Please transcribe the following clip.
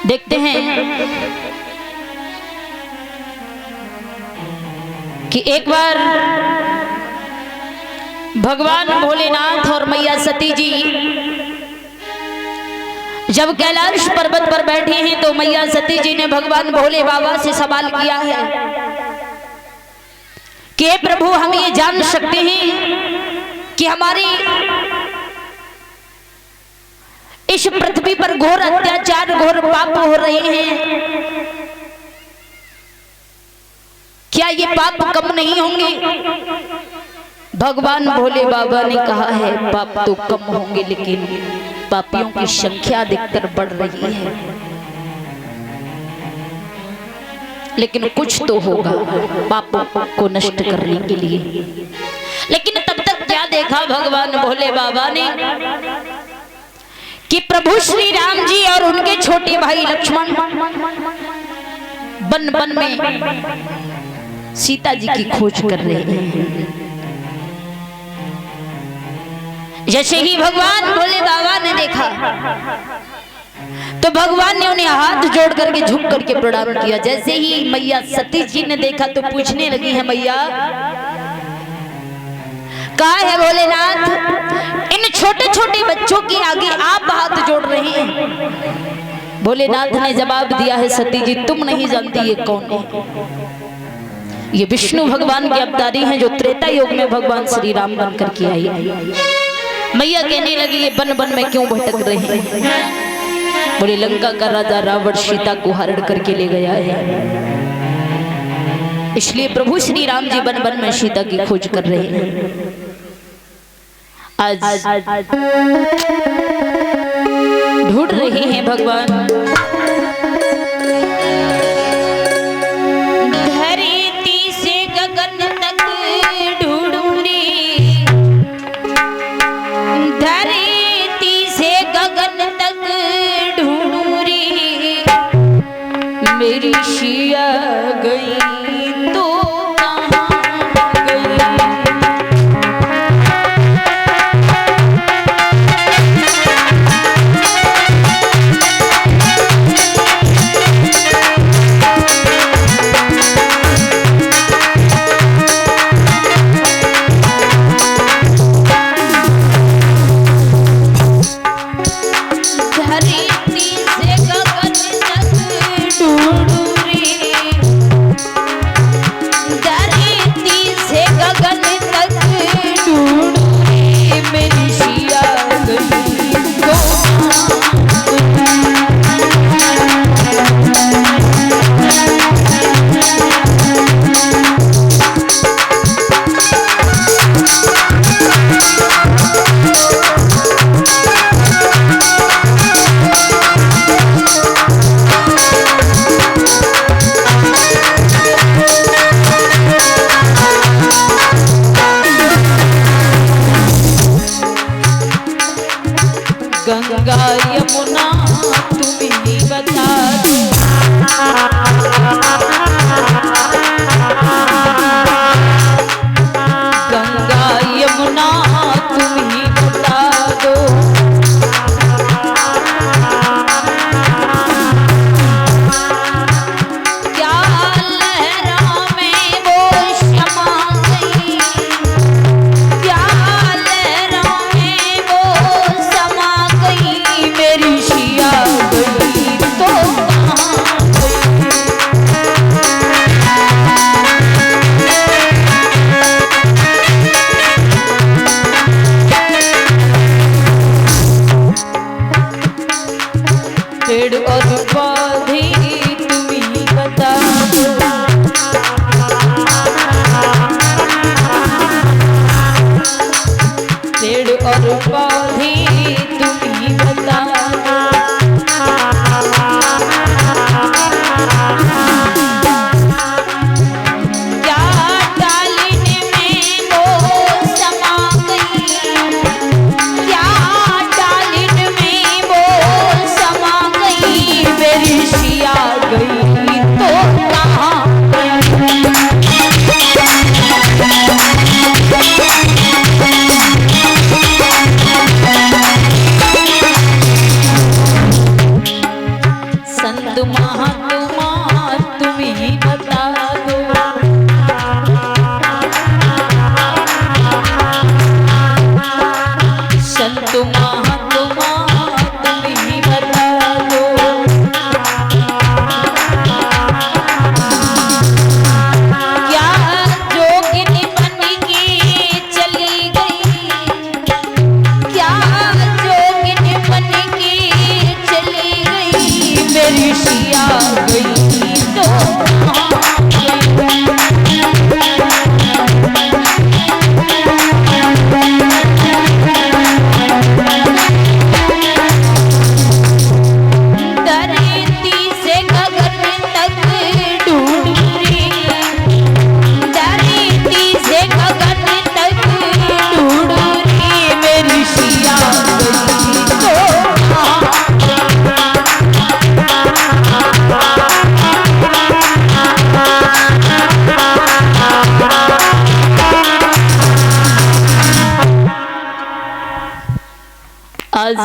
देखते हैं कि एक बार भगवान भोलेनाथ और मैया सती जी जब कैलाश पर्वत पर बैठे हैं तो मैया सती जी ने भगवान भोले बाबा से सवाल किया है कि प्रभु हम ये जान सकते हैं कि हमारी इस पृथ्वी पर घोर अत्याचार घोर पाप हो रहे हैं, क्या ये पाप कम नहीं होंगे? भगवान भोले बाबा ने कहा है पाप तो कम होंगे लेकिन पापियों की संख्या अधिकतर बढ़ रही है, लेकिन कुछ तो होगा पापों को नष्ट करने के लिए। लेकिन तब तक क्या देखा भगवान भोले बाबा ने कि प्रभु श्री राम जी और उनके छोटे भाई लक्ष्मण वन वन में सीता जी की खोज कर रहे हैं। जैसे ही भगवान भोले बाबा ने देखा तो भगवान ने उन्हें हाथ जोड़ करके झुक करके प्रणाम किया। जैसे ही मैया सती जी ने देखा तो पूछने लगी है मैया कहा है भोलेनाथ, इन छोटे छोटे बच्चों के आगे आप हाथ जोड़ रहे हैं? भोलेनाथ ने जवाब दिया है सती जी तुम नहीं जानती ये कौन है, ये विष्णु भगवान के अवतारी हैं जो त्रेता युग में भगवान श्री राम बन करके आई। मैया कहने लगी ये बन बन में क्यों भटक रहे हैं? बोले लंका का राजा रावण सीता को हरण करके ले गया है, इसलिए प्रभु श्री राम जी बन बन में सीता की खोज कर रहे हैं। आज ढूंढ रहे हैं भगवान धरती से गगन तक ढूंढूंगी, धरती से गगन तक ढूंढूंगी, मेरी शिया गई तो गंगा यमुना तुम ही बता दो, गंगा यमुना तुम ही बता दो, क्या लहरों में वो समा गई, क्या लहरों में वो समा गई, मेरी शिया गई तो कहाँ गई? पेड़ और पौधे तुम ही बता दो, पेड़ और पौधे तुम ही बता दो, क्या डालिन में वो समा गई, क्या डालिन में वो समा गई, मेरी शिया मेरी सिया गई तो धरती से गगन तक ढूंढ रही, धरती से गगन तक ढूंढ रही मेरी सिया गई तो आज